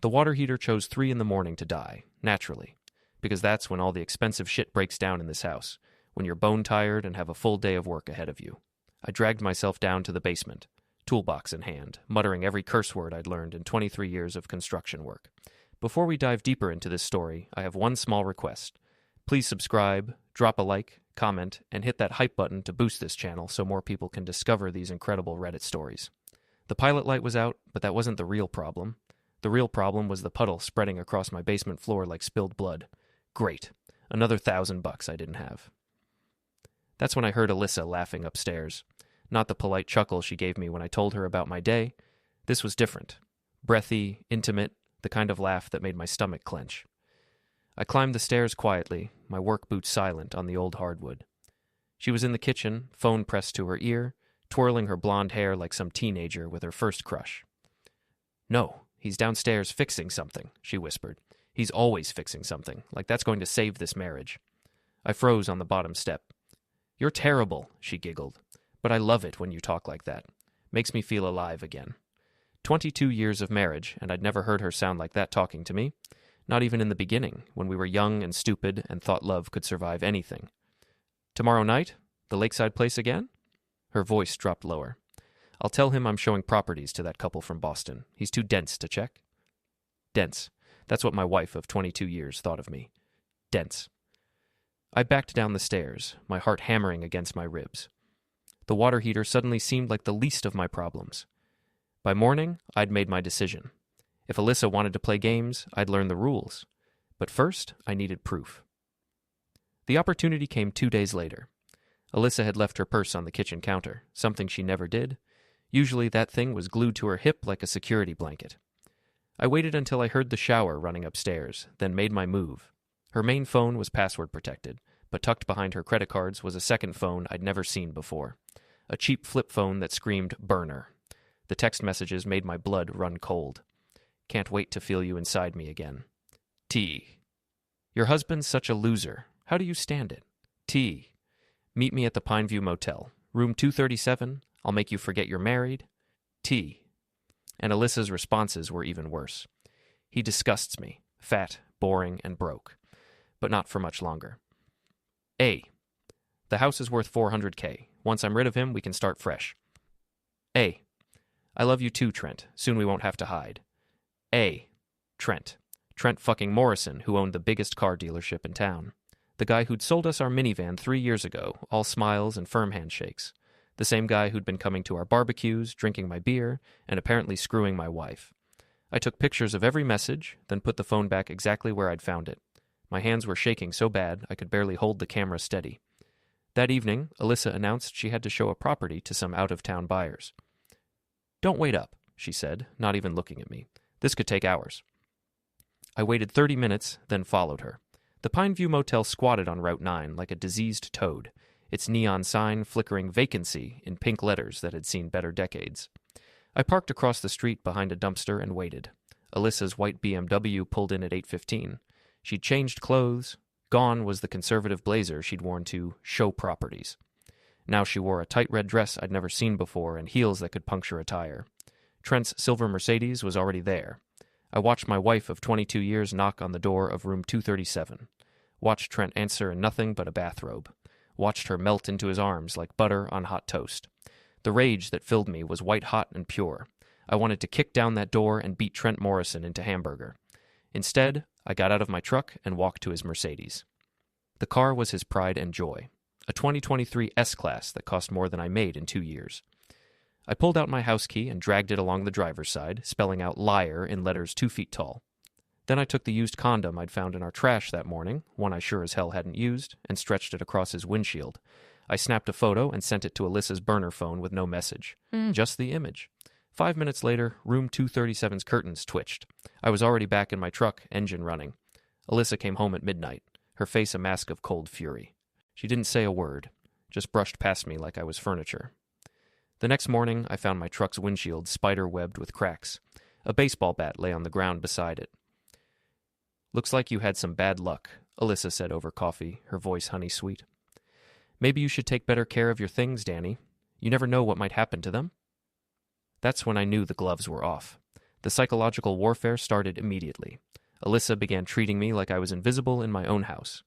The water heater chose 3 in the morning to die, naturally, because that's when all the expensive shit breaks down in this house, when you're bone-tired and have a full day of work ahead of you. I dragged myself down to the basement, toolbox in hand, muttering every curse word I'd learned in 23 years of construction work. Before we dive deeper into this story, I have one small request. Please subscribe, drop a like, comment, and hit that hype button to boost this channel so more people can discover these incredible Reddit stories. The pilot light was out, but that wasn't the real problem. The real problem was the puddle spreading across my basement floor like spilled blood. Great. Another $1,000 I didn't have. That's when I heard Alyssa laughing upstairs. Not the polite chuckle she gave me when I told her about my day. This was different. Breathy, intimate, the kind of laugh that made my stomach clench. I climbed the stairs quietly, my work boots silent on the old hardwood. She was in the kitchen, phone pressed to her ear, twirling her blonde hair like some teenager with her first crush. "No, he's downstairs fixing something," she whispered. "He's always fixing something, like that's going to save this marriage." I froze on the bottom step. "You're terrible," she giggled. "But I love it when you talk like that. Makes me feel alive again." 22 years of marriage, and I'd never heard her sound like that talking to me. Not even in the beginning, when we were young and stupid and thought love could survive anything. "Tomorrow night? The lakeside place again?" Her voice dropped lower. "I'll tell him I'm showing properties to that couple from Boston. He's too dense to check." Dense. That's what my wife of 22 years thought of me. Dense. I backed down the stairs, my heart hammering against my ribs. The water heater suddenly seemed like the least of my problems. By morning, I'd made my decision. If Alyssa wanted to play games, I'd learn the rules. But first, I needed proof. The opportunity came 2 days later. Alyssa had left her purse on the kitchen counter, something she never did. Usually that thing was glued to her hip like a security blanket. I waited until I heard the shower running upstairs, then made my move. Her main phone was password protected, but tucked behind her credit cards was a second phone I'd never seen before. A cheap flip phone that screamed burner. The text messages made my blood run cold. "Can't wait to feel you inside me again. T. Your husband's such a loser. How do you stand it? T. Meet me at the Pineview Motel. Room 237. I'll make you forget you're married. T." And Alyssa's responses were even worse. "He disgusts me. Fat, boring, and broke. But not for much longer. A. The house is worth $400K. Once I'm rid of him, we can start fresh. A. I love you too, Trent. Soon we won't have to hide. A. Trent. Trent fucking Morrison, who owned the biggest car dealership in town. The guy who'd sold us our minivan 3 years ago, all smiles and firm handshakes. The same guy who'd been coming to our barbecues, drinking my beer, and apparently screwing my wife. I took pictures of every message, then put the phone back exactly where I'd found it. My hands were shaking so bad I could barely hold the camera steady. That evening, Alyssa announced she had to show a property to some out-of-town buyers. "Don't wait up," she said, not even looking at me. "This could take hours." I waited 30 minutes, then followed her. The Pineview Motel squatted on Route 9 like a diseased toad, its neon sign flickering vacancy in pink letters that had seen better decades. I parked across the street behind a dumpster and waited. Alyssa's white BMW pulled in at 8:15. She'd changed clothes. Gone was the conservative blazer she'd worn to show properties. Now she wore a tight red dress I'd never seen before and heels that could puncture a tire. Trent's silver Mercedes was already there. I watched my wife of 22 years knock on the door of room 237. Watched Trent answer in nothing but a bathrobe. Watched her melt into his arms like butter on hot toast. The rage that filled me was white-hot and pure. I wanted to kick down that door and beat Trent Morrison into hamburger. Instead, I got out of my truck and walked to his Mercedes. The car was his pride and joy. A 2023 S-Class that cost more than I made in 2 years. I pulled out my house key and dragged it along the driver's side, spelling out liar in letters 2 feet tall. Then I took the used condom I'd found in our trash that morning, one I sure as hell hadn't used, and stretched it across his windshield. I snapped a photo and sent it to Alyssa's burner phone with no message. Just the image. 5 minutes later, room 237's curtains twitched. I was already back in my truck, engine running. Alyssa came home at midnight, her face a mask of cold fury. She didn't say a word, just brushed past me like I was furniture. The next morning, I found my truck's windshield spider-webbed with cracks. A baseball bat lay on the ground beside it. "Looks like you had some bad luck," Alyssa said over coffee, her voice honey-sweet. "Maybe you should take better care of your things, Danny. You never know what might happen to them." That's when I knew the gloves were off. The psychological warfare started immediately. Alyssa began treating me like I was invisible in my own house.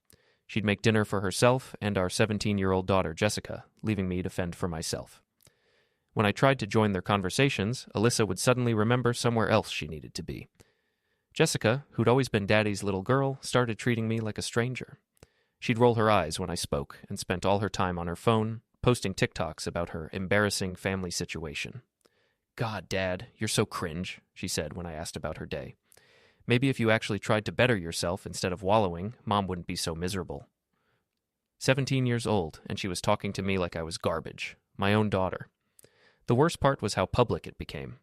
She'd make dinner for herself and our 17-year-old daughter, Jessica, leaving me to fend for myself. When I tried to join their conversations, Alyssa would suddenly remember somewhere else she needed to be. Jessica, who'd always been Daddy's little girl, started treating me like a stranger. She'd roll her eyes when I spoke and spent all her time on her phone, posting TikToks about her embarrassing family situation. "God, Dad, you're so cringe," she said when I asked about her day. "Maybe if you actually tried to better yourself instead of wallowing, Mom wouldn't be so miserable." 17 years old, and she was talking to me like I was garbage, my own daughter. The worst part was how public it became.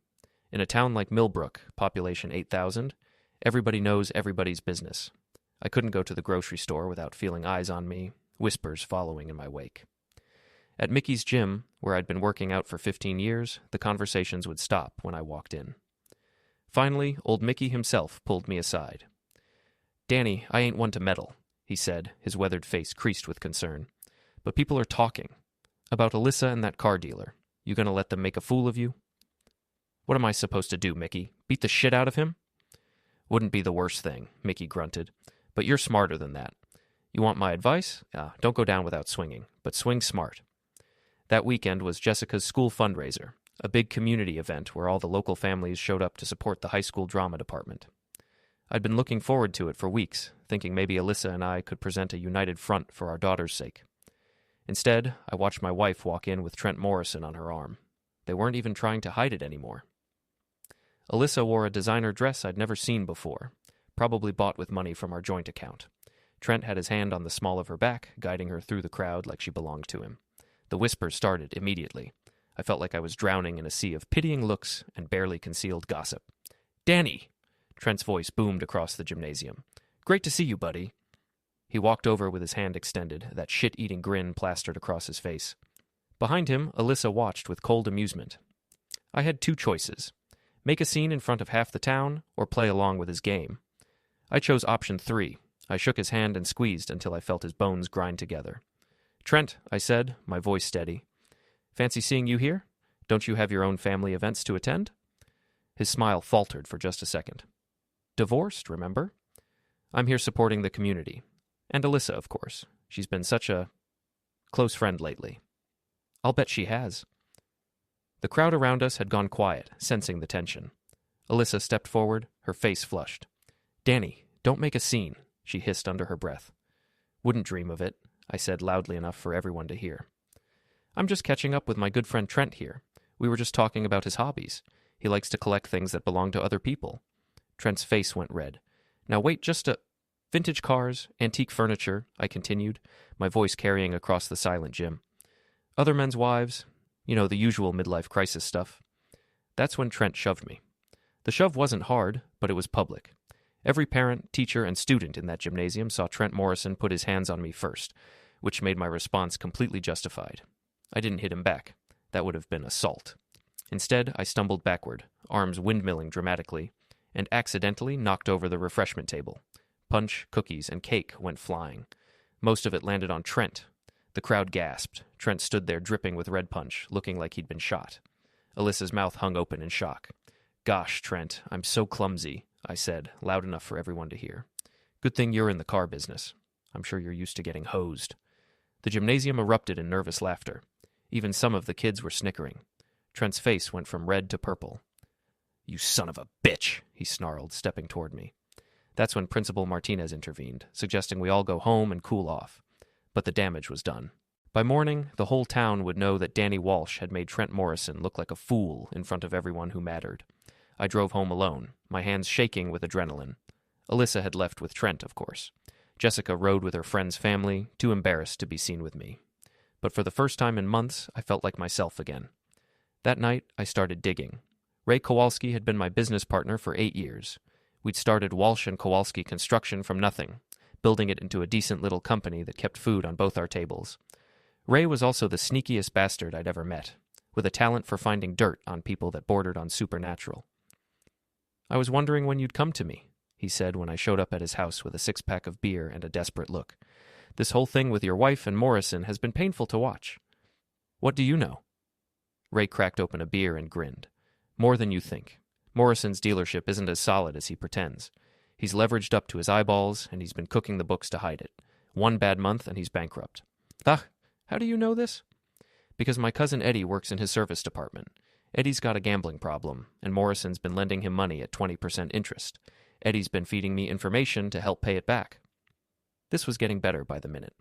In a town like Millbrook, population 8,000, everybody knows everybody's business. I couldn't go to the grocery store without feeling eyes on me, whispers following in my wake. At Mickey's gym, where I'd been working out for 15 years, the conversations would stop when I walked in. Finally, old Mickey himself pulled me aside. "Danny, I ain't one to meddle," he said, his weathered face creased with concern. "But people are talking. About Alyssa and that car dealer. You gonna let them make a fool of you?" "What am I supposed to do, Mickey? Beat the shit out of him?" "Wouldn't be the worst thing," Mickey grunted. "But you're smarter than that. You want my advice? Don't go down without swinging, but swing smart." That weekend was Jessica's school fundraiser, a big community event where all the local families showed up to support the high school drama department. I'd been looking forward to it for weeks, thinking maybe Alyssa and I could present a united front for our daughter's sake. Instead, I watched my wife walk in with Trent Morrison on her arm. They weren't even trying to hide it anymore. Alyssa wore a designer dress I'd never seen before, probably bought with money from our joint account. Trent had his hand on the small of her back, guiding her through the crowd like she belonged to him. The whispers started immediately. I felt like I was drowning in a sea of pitying looks and barely concealed gossip. "Danny!" Trent's voice boomed across the gymnasium. "Great to see you, buddy." He walked over with his hand extended, that shit-eating grin plastered across his face. Behind him, Alyssa watched with cold amusement. I had two choices. Make a scene in front of half the town, or play along with his game. I chose option 3. I shook his hand and squeezed until I felt his bones grind together. "Trent," I said, my voice steady. "Fancy seeing you here? Don't you have your own family events to attend?" His smile faltered for just a second. "Divorced, remember? I'm here supporting the community. And Alyssa, of course. She's been such a close friend lately." "I'll bet she has." The crowd around us had gone quiet, sensing the tension. Alyssa stepped forward, her face flushed. "Danny, don't make a scene," she hissed under her breath. "Wouldn't dream of it," I said loudly enough for everyone to hear. "I'm just catching up with my good friend Trent here. We were just talking about his hobbies. He likes to collect things that belong to other people." Trent's face went red. "Now wait just a—" "Vintage cars, antique furniture," I continued, my voice carrying across the silent gym. "Other men's wives, the usual midlife crisis stuff." That's when Trent shoved me. The shove wasn't hard, but it was public. Every parent, teacher, and student in that gymnasium saw Trent Morrison put his hands on me first, which made my response completely justified. I didn't hit him back. That would have been assault. Instead, I stumbled backward, arms windmilling dramatically, and accidentally knocked over the refreshment table. Punch, cookies, and cake went flying. Most of it landed on Trent. The crowd gasped. Trent stood there dripping with red punch, looking like he'd been shot. Alyssa's mouth hung open in shock. "Gosh, Trent, I'm so clumsy," I said, loud enough for everyone to hear. "Good thing you're in the car business. I'm sure you're used to getting hosed." The gymnasium erupted in nervous laughter. Even some of the kids were snickering. Trent's face went from red to purple. "You son of a bitch," he snarled, stepping toward me. That's when Principal Martinez intervened, suggesting we all go home and cool off. But the damage was done. By morning, the whole town would know that Danny Walsh had made Trent Morrison look like a fool in front of everyone who mattered. I drove home alone, my hands shaking with adrenaline. Alyssa had left with Trent, of course. Jessica rode with her friend's family, too embarrassed to be seen with me. But for the first time in months, I felt like myself again. That night, I started digging. Ray Kowalski had been my business partner for 8 years. We'd started Walsh & Kowalski Construction from nothing, building it into a decent little company that kept food on both our tables. Ray was also the sneakiest bastard I'd ever met, with a talent for finding dirt on people that bordered on supernatural. "I was wondering when you'd come to me," he said when I showed up at his house with a 6-pack of beer and a desperate look. "This whole thing with your wife and Morrison has been painful to watch." "What do you know?" Ray cracked open a beer and grinned. "More than you think. Morrison's dealership isn't as solid as he pretends. He's leveraged up to his eyeballs, and he's been cooking the books to hide it. One bad month, and he's bankrupt. Ugh, how do you know this? Because my cousin Eddie works in his service department. Eddie's got a gambling problem, and Morrison's been lending him money at 20% interest. Eddie's been feeding me information to help pay it back. This was getting better by the minute.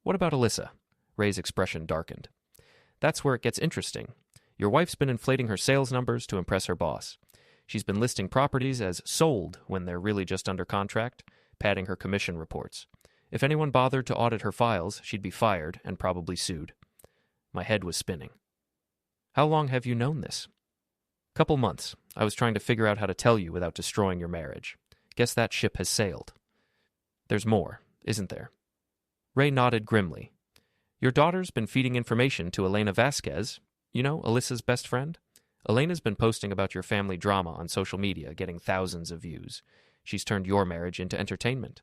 What about Alyssa? Ray's expression darkened. That's where it gets interesting. Your wife's been inflating her sales numbers to impress her boss. She's been listing properties as sold when they're really just under contract, padding her commission reports. If anyone bothered to audit her files, she'd be fired and probably sued. My head was spinning. How long have you known this? Couple months. I was trying to figure out how to tell you without destroying your marriage. Guess that ship has sailed. There's more, isn't there? Ray nodded grimly. Your daughter's been feeding information to Elena Vasquez, you know, Alyssa's best friend? Elena's been posting about your family drama on social media, getting thousands of views. She's turned your marriage into entertainment.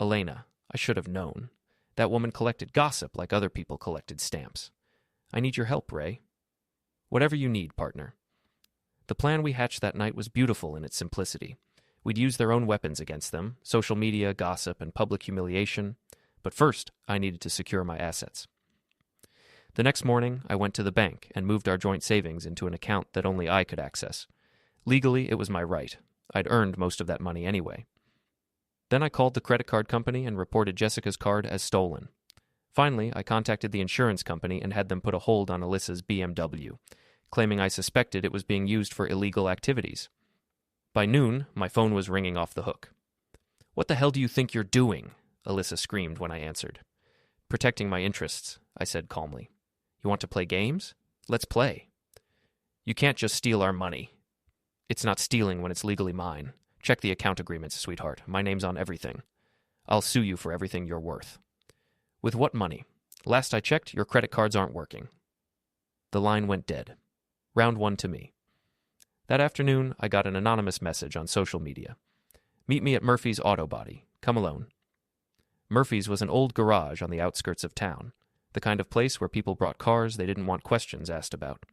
Elena, I should have known. That woman collected gossip like other people collected stamps. I need your help, Ray. Whatever you need, partner. The plan we hatched that night was beautiful in its simplicity. We'd use their own weapons against them, social media, gossip, and public humiliation. But first, I needed to secure my assets. The next morning, I went to the bank and moved our joint savings into an account that only I could access. Legally, it was my right. I'd earned most of that money anyway. Then I called the credit card company and reported Jessica's card as stolen. Finally, I contacted the insurance company and had them put a hold on Alyssa's BMW, claiming I suspected it was being used for illegal activities. By noon, my phone was ringing off the hook. What the hell do you think you're doing? Alyssa screamed when I answered. Protecting my interests, I said calmly. You want to play games? Let's play. You can't just steal our money. It's not stealing when it's legally mine. Check the account agreements, sweetheart. My name's on everything. I'll sue you for everything you're worth. With what money? Last I checked, your credit cards aren't working. The line went dead. Round one to me. That afternoon, I got an anonymous message on social media. Meet me at Murphy's Auto Body. Come alone. Murphy's was an old garage on the outskirts of town, the kind of place where people brought cars they didn't want questions asked about.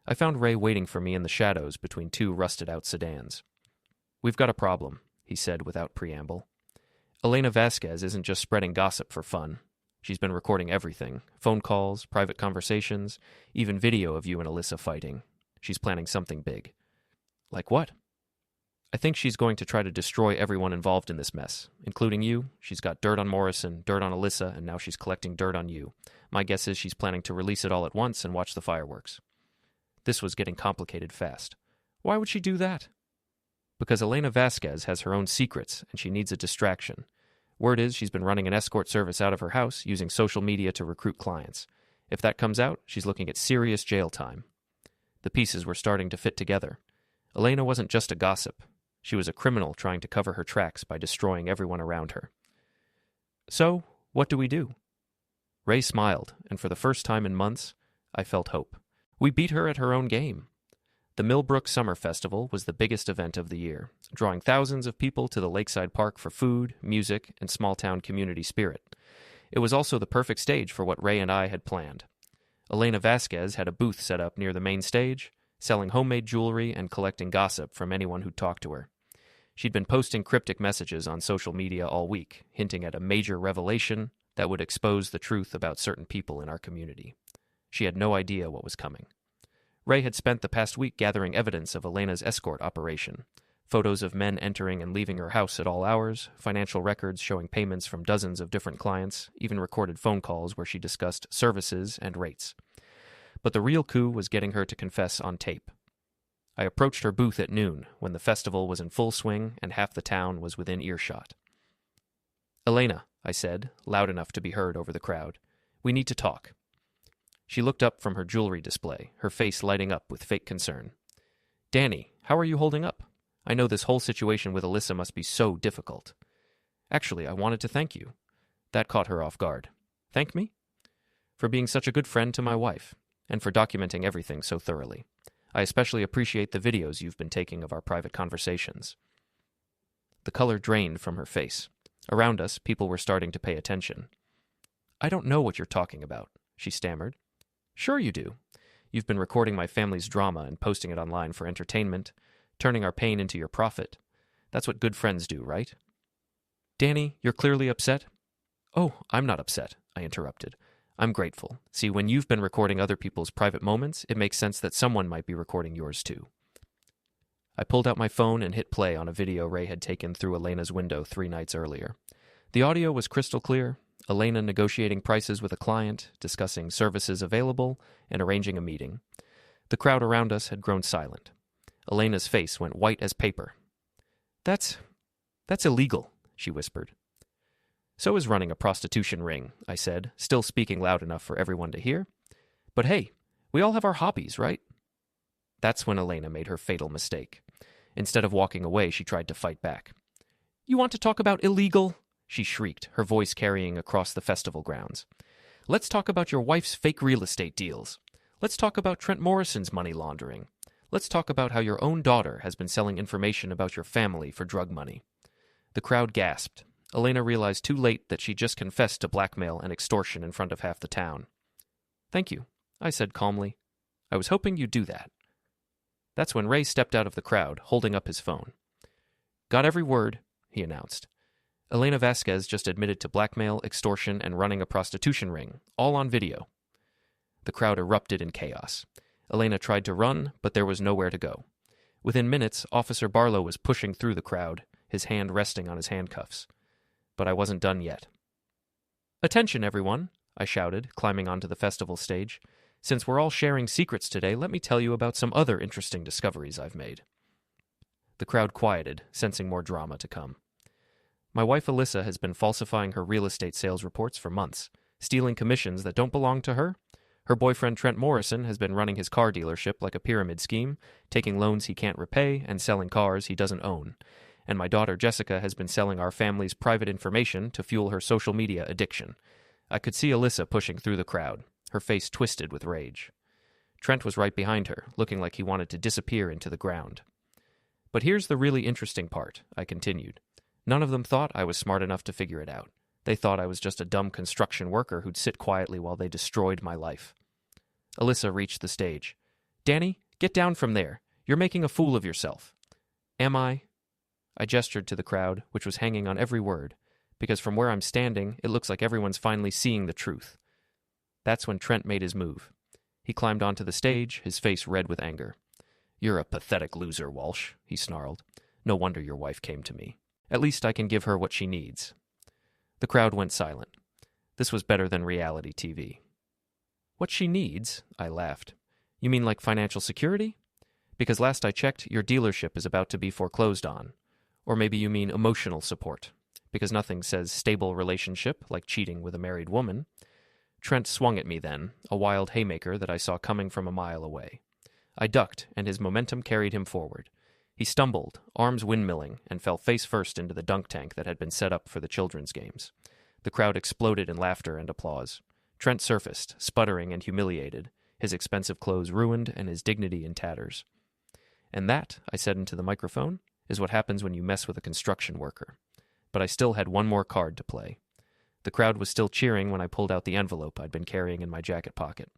I found Ray waiting for me in the shadows between two rusted-out sedans. We've got a problem, he said without preamble. Elena Vasquez isn't just spreading gossip for fun. She's been recording everything, phone calls, private conversations, even video of you and Alyssa fighting. She's planning something big. Like what? I think she's going to try to destroy everyone involved in this mess, including you. She's got dirt on Morrison, dirt on Alyssa, and now she's collecting dirt on you. My guess is she's planning to release it all at once and watch the fireworks. This was getting complicated fast. Why would she do that? Because Elena Vasquez has her own secrets, and she needs a distraction. Word is she's been running an escort service out of her house, using social media to recruit clients. If that comes out, she's looking at serious jail time. The pieces were starting to fit together. Elena wasn't just a gossip. She was a criminal trying to cover her tracks by destroying everyone around her. So, what do we do? Ray smiled, and for the first time in months, I felt hope. We beat her at her own game. The Millbrook Summer Festival was the biggest event of the year, drawing thousands of people to the lakeside park for food, music, and small-town community spirit. It was also the perfect stage for what Ray and I had planned. Elena Vasquez had a booth set up near the main stage, selling homemade jewelry and collecting gossip from anyone who'd talked to her. She'd been posting cryptic messages on social media all week, hinting at a major revelation that would expose the truth about certain people in our community. She had no idea what was coming. Ray had spent the past week gathering evidence of Elena's escort operation. Photos of men entering and leaving her house at all hours, financial records showing payments from dozens of different clients, even recorded phone calls where she discussed services and rates. But the real coup was getting her to confess on tape. I approached her booth at noon, when the festival was in full swing and half the town was within earshot. Elena, I said, loud enough to be heard over the crowd, we need to talk. She looked up from her jewelry display, her face lighting up with fake concern. Danny, how are you holding up? I know this whole situation with Alyssa must be so difficult. Actually, I wanted to thank you. That caught her off guard. Thank me? For being such a good friend to my wife, and for documenting everything so thoroughly. I especially appreciate the videos you've been taking of our private conversations. The color drained from her face. Around us, people were starting to pay attention. I don't know what you're talking about, she stammered. Sure you do. You've been recording my family's drama and posting it online for entertainment, turning our pain into your profit. That's what good friends do, right? Danny, you're clearly upset. Oh, I'm not upset, I interrupted. I'm grateful. See, when you've been recording other people's private moments, it makes sense that someone might be recording yours too. I pulled out my phone and hit play on a video Ray had taken through Elena's window 3 nights earlier. The audio was crystal clear, Elena negotiating prices with a client, discussing services available, and arranging a meeting. The crowd around us had grown silent. Elena's face went white as paper. That's illegal, she whispered. So is running a prostitution ring, I said, still speaking loud enough for everyone to hear. But hey, we all have our hobbies, right? That's when Elena made her fatal mistake. Instead of walking away, she tried to fight back. You want to talk about illegal? She shrieked, her voice carrying across the festival grounds. Let's talk about your wife's fake real estate deals. Let's talk about Trent Morrison's money laundering. Let's talk about how your own daughter has been selling information about your family for drug money. The crowd gasped. Elena realized too late that she just confessed to blackmail and extortion in front of half the town. Thank you, I said calmly. I was hoping you'd do that. That's when Ray stepped out of the crowd, holding up his phone. Got every word, he announced. Elena Vasquez just admitted to blackmail, extortion, and running a prostitution ring, all on video. The crowd erupted in chaos. Elena tried to run, but there was nowhere to go. Within minutes, Officer Barlow was pushing through the crowd, his hand resting on his handcuffs. But I wasn't done yet. Attention, everyone, I shouted, climbing onto the festival stage. Since we're all sharing secrets today, let me tell you about some other interesting discoveries I've made. The crowd quieted, sensing more drama to come. My wife Alyssa has been falsifying her real estate sales reports for months, stealing commissions that don't belong to her. Her boyfriend Trent Morrison has been running his car dealership like a pyramid scheme, taking loans he can't repay and selling cars he doesn't own. And my daughter Jessica has been selling our family's private information to fuel her social media addiction. I could see Alyssa pushing through the crowd, her face twisted with rage. Trent was right behind her, looking like he wanted to disappear into the ground. But here's the really interesting part, I continued. None of them thought I was smart enough to figure it out. They thought I was just a dumb construction worker who'd sit quietly while they destroyed my life. Alyssa reached the stage. Danny, get down from there. You're making a fool of yourself. Am I? I gestured to the crowd, which was hanging on every word, because from where I'm standing, it looks like everyone's finally seeing the truth. That's when Trent made his move. He climbed onto the stage, his face red with anger. You're a pathetic loser, Walsh, he snarled. No wonder your wife came to me. At least I can give her what she needs. The crowd went silent. This was better than reality TV. What she needs? I laughed. You mean like financial security? Because last I checked, your dealership is about to be foreclosed on. Or maybe you mean emotional support, because nothing says stable relationship like cheating with a married woman. Trent swung at me then, a wild haymaker that I saw coming from a mile away. I ducked, and his momentum carried him forward. He stumbled, arms windmilling, and fell face first into the dunk tank that had been set up for the children's games. The crowd exploded in laughter and applause. Trent surfaced, sputtering and humiliated, his expensive clothes ruined and his dignity in tatters. And that, I said into the microphone, is what happens when you mess with a construction worker. But I still had one more card to play. The crowd was still cheering when I pulled out the envelope I'd been carrying in my jacket pocket.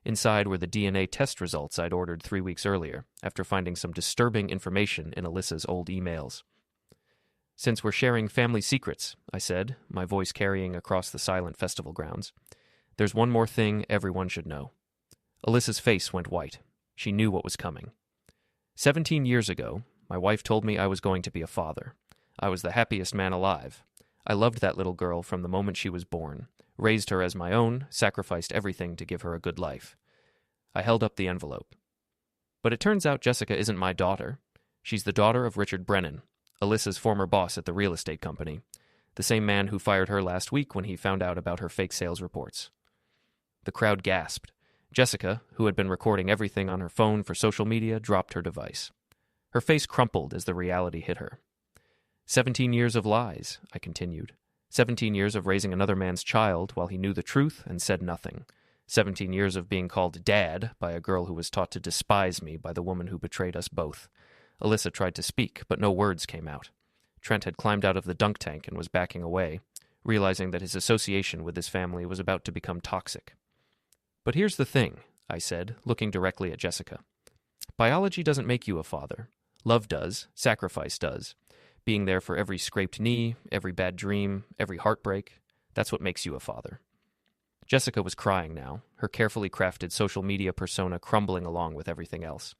Inside were the DNA test results I'd ordered 3 weeks earlier, after finding some disturbing information in Alyssa's old emails. Since we're sharing family secrets, I said, my voice carrying across the silent festival grounds, there's one more thing everyone should know. Alyssa's face went white. She knew what was coming. 17 years ago, my wife told me I was going to be a father. I was the happiest man alive. I loved that little girl from the moment she was born, raised her as my own, sacrificed everything to give her a good life. I held up the envelope. But it turns out Jessica isn't my daughter. She's the daughter of Richard Brennan, Alyssa's former boss at the real estate company, the same man who fired her last week when he found out about her fake sales reports. The crowd gasped. Jessica, who had been recording everything on her phone for social media, dropped her device. Her face crumpled as the reality hit her. 17 years of lies, I continued. 17 years of raising another man's child while he knew the truth and said nothing. 17 years of being called Dad by a girl who was taught to despise me by the woman who betrayed us both. Alyssa tried to speak, but no words came out. Trent had climbed out of the dunk tank and was backing away, realizing that his association with his family was about to become toxic. But here's the thing, I said, looking directly at Jessica. Biology doesn't make you a father. Love does. Sacrifice does. Being there for every scraped knee, every bad dream, every heartbreak, that's what makes you a father. Jessica was crying now, her carefully crafted social media persona crumbling along with everything else.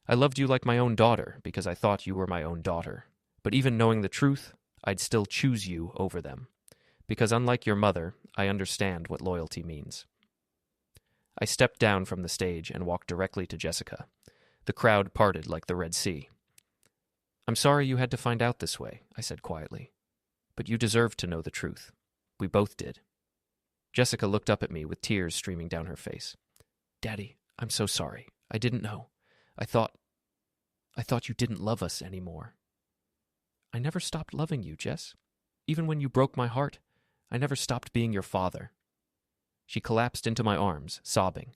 I loved you like my own daughter because I thought you were my own daughter. But even knowing the truth, I'd still choose you over them. Because unlike your mother, I understand what loyalty means. I stepped down from the stage and walked directly to Jessica. The crowd parted like the Red Sea. I'm sorry you had to find out this way, I said quietly. But you deserved to know the truth. We both did. Jessica looked up at me with tears streaming down her face. Daddy, I'm so sorry. I didn't know. I thought you didn't love us anymore. I never stopped loving you, Jess. Even when you broke my heart, I never stopped being your father. She collapsed into my arms, sobbing.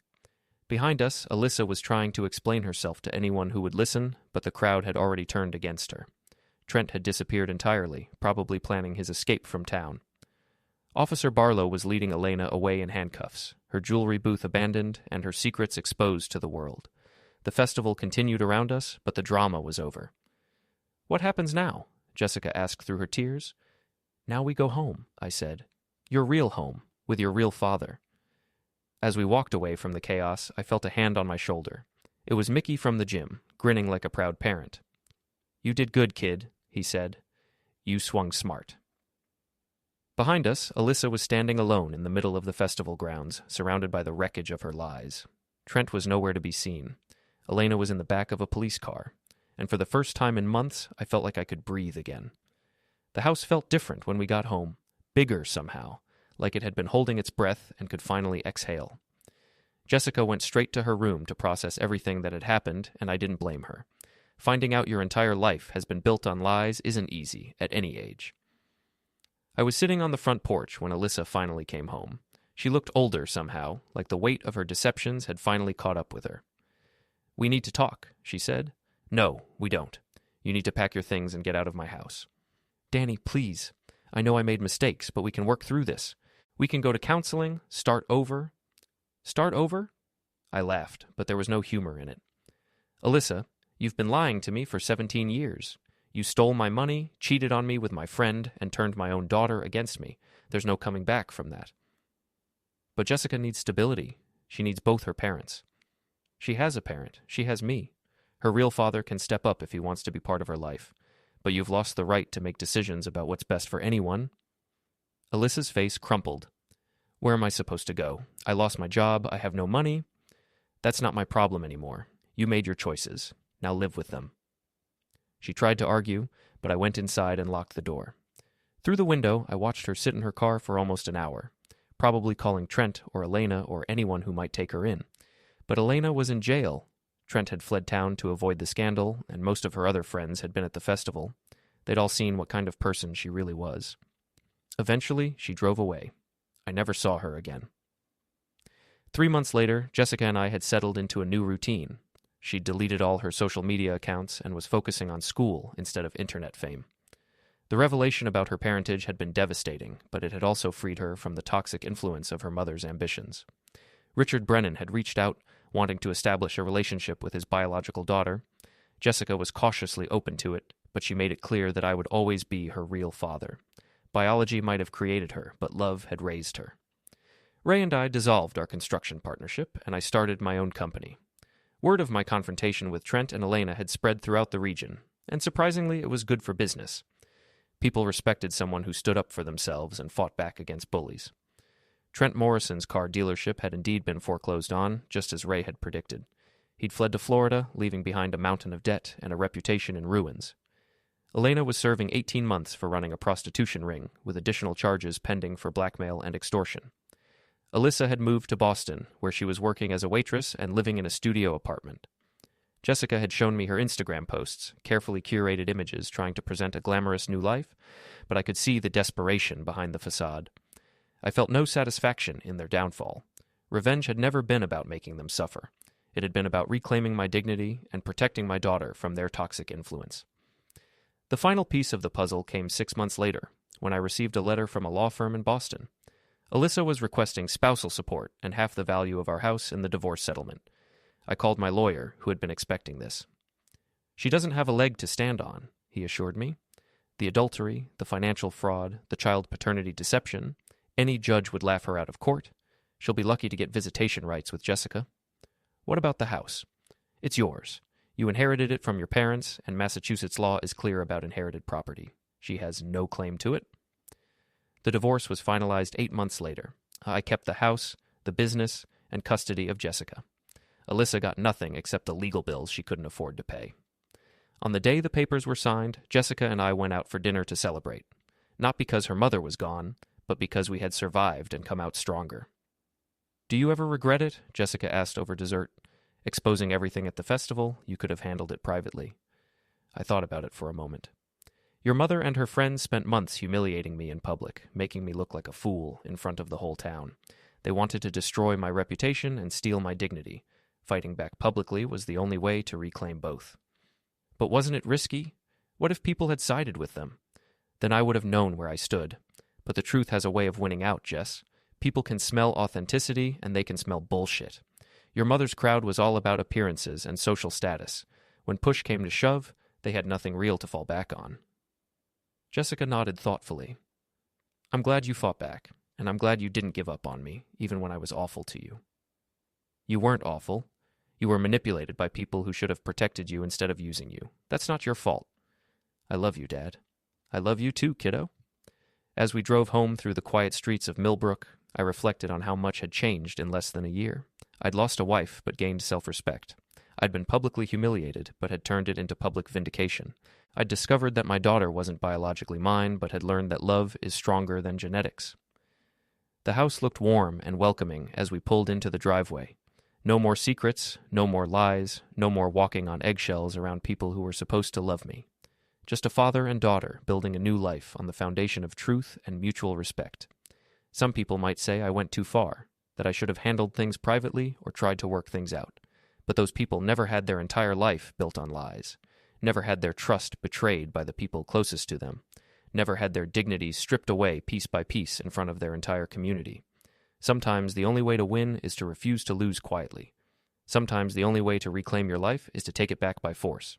Behind us, Alyssa was trying to explain herself to anyone who would listen, but the crowd had already turned against her. Trent had disappeared entirely, probably planning his escape from town. Officer Barlow was leading Elena away in handcuffs, her jewelry booth abandoned and her secrets exposed to the world. The festival continued around us, but the drama was over. What happens now? Jessica asked through her tears. Now we go home, I said. Your real home, with your real father. As we walked away from the chaos, I felt a hand on my shoulder. It was Mickey from the gym, grinning like a proud parent. You did good, kid, he said. You swung smart. Behind us, Alyssa was standing alone in the middle of the festival grounds, surrounded by the wreckage of her lies. Trent was nowhere to be seen. Elena was in the back of a police car, and for the first time in months, I felt like I could breathe again. The house felt different when we got home, bigger somehow, like it had been holding its breath and could finally exhale. Jessica went straight to her room to process everything that had happened, and I didn't blame her. Finding out your entire life has been built on lies isn't easy, at any age. I was sitting on the front porch when Alyssa finally came home. She looked older somehow, like the weight of her deceptions had finally caught up with her. We need to talk, she said. No, we don't. You need to pack your things and get out of my house. Danny, please. I know I made mistakes, but we can work through this. We can go to counseling, start over. Start over? I laughed, but there was no humor in it. Alyssa, you've been lying to me for 17 years. You stole my money, cheated on me with my friend, and turned my own daughter against me. There's no coming back from that. But Jessica needs stability. She needs both her parents. She has a parent. She has me. Her real father can step up if he wants to be part of her life. But you've lost the right to make decisions about what's best for anyone. Alyssa's face crumpled. Where am I supposed to go? I lost my job. I have no money. That's not my problem anymore. You made your choices. Now live with them. She tried to argue, but I went inside and locked the door. Through the window, I watched her sit in her car for almost an hour, probably calling Trent or Elena or anyone who might take her in. But Elena was in jail. Trent had fled town to avoid the scandal, and most of her other friends had been at the festival. They'd all seen what kind of person she really was. Eventually, she drove away. I never saw her again. 3 months later, Jessica and I had settled into a new routine. She'd deleted all her social media accounts and was focusing on school instead of internet fame. The revelation about her parentage had been devastating, but it had also freed her from the toxic influence of her mother's ambitions. Richard Brennan had reached out, wanting to establish a relationship with his biological daughter. Jessica was cautiously open to it, but she made it clear that I would always be her real father. Biology might have created her, but love had raised her. Ray and I dissolved our construction partnership, and I started my own company. Word of my confrontation with Trent and Elena had spread throughout the region, and surprisingly, it was good for business. People respected someone who stood up for themselves and fought back against bullies. Trent Morrison's car dealership had indeed been foreclosed on, just as Ray had predicted. He'd fled to Florida, leaving behind a mountain of debt and a reputation in ruins. Elena was serving 18 months for running a prostitution ring, with additional charges pending for blackmail and extortion. Alyssa had moved to Boston, where she was working as a waitress and living in a studio apartment. Jessica had shown me her Instagram posts, carefully curated images trying to present a glamorous new life, but I could see the desperation behind the facade. I felt no satisfaction in their downfall. Revenge had never been about making them suffer. It had been about reclaiming my dignity and protecting my daughter from their toxic influence. The final piece of the puzzle came 6 months later, when I received a letter from a law firm in Boston. Alyssa was requesting spousal support and half the value of our house in the divorce settlement. I called my lawyer, who had been expecting this. She doesn't have a leg to stand on, he assured me. The adultery, the financial fraud, the child paternity deception, any judge would laugh her out of court. She'll be lucky to get visitation rights with Jessica. What about the house? It's yours. You inherited it from your parents, and Massachusetts law is clear about inherited property. She has no claim to it. The divorce was finalized 8 months later. I kept the house, the business, and custody of Jessica. Alyssa got nothing except the legal bills she couldn't afford to pay. On the day the papers were signed, Jessica and I went out for dinner to celebrate. Not because her mother was gone, but because we had survived and come out stronger. Do you ever regret it? Jessica asked over dessert. Exposing everything at the festival, you could have handled it privately. I thought about it for a moment. Your mother and her friends spent months humiliating me in public, making me look like a fool in front of the whole town. They wanted to destroy my reputation and steal my dignity. Fighting back publicly was the only way to reclaim both. But wasn't it risky? What if people had sided with them? Then I would have known where I stood. But the truth has a way of winning out, Jess. People can smell authenticity, and they can smell bullshit. Your mother's crowd was all about appearances and social status. When push came to shove, they had nothing real to fall back on. Jessica nodded thoughtfully. I'm glad you fought back, and I'm glad you didn't give up on me, even when I was awful to you. You weren't awful. You were manipulated by people who should have protected you instead of using you. That's not your fault. I love you, Dad. I love you too, kiddo. As we drove home through the quiet streets of Millbrook, I reflected on how much had changed in less than a year. I'd lost a wife, but gained self-respect. I'd been publicly humiliated, but had turned it into public vindication. I'd discovered that my daughter wasn't biologically mine, but had learned that love is stronger than genetics. The house looked warm and welcoming as we pulled into the driveway. No more secrets, no more lies, no more walking on eggshells around people who were supposed to love me. Just a father and daughter building a new life on the foundation of truth and mutual respect. Some people might say I went too far, that I should have handled things privately or tried to work things out. But those people never had their entire life built on lies, never had their trust betrayed by the people closest to them, never had their dignity stripped away piece by piece in front of their entire community. Sometimes the only way to win is to refuse to lose quietly. Sometimes the only way to reclaim your life is to take it back by force.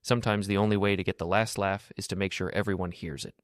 Sometimes the only way to get the last laugh is to make sure everyone hears it.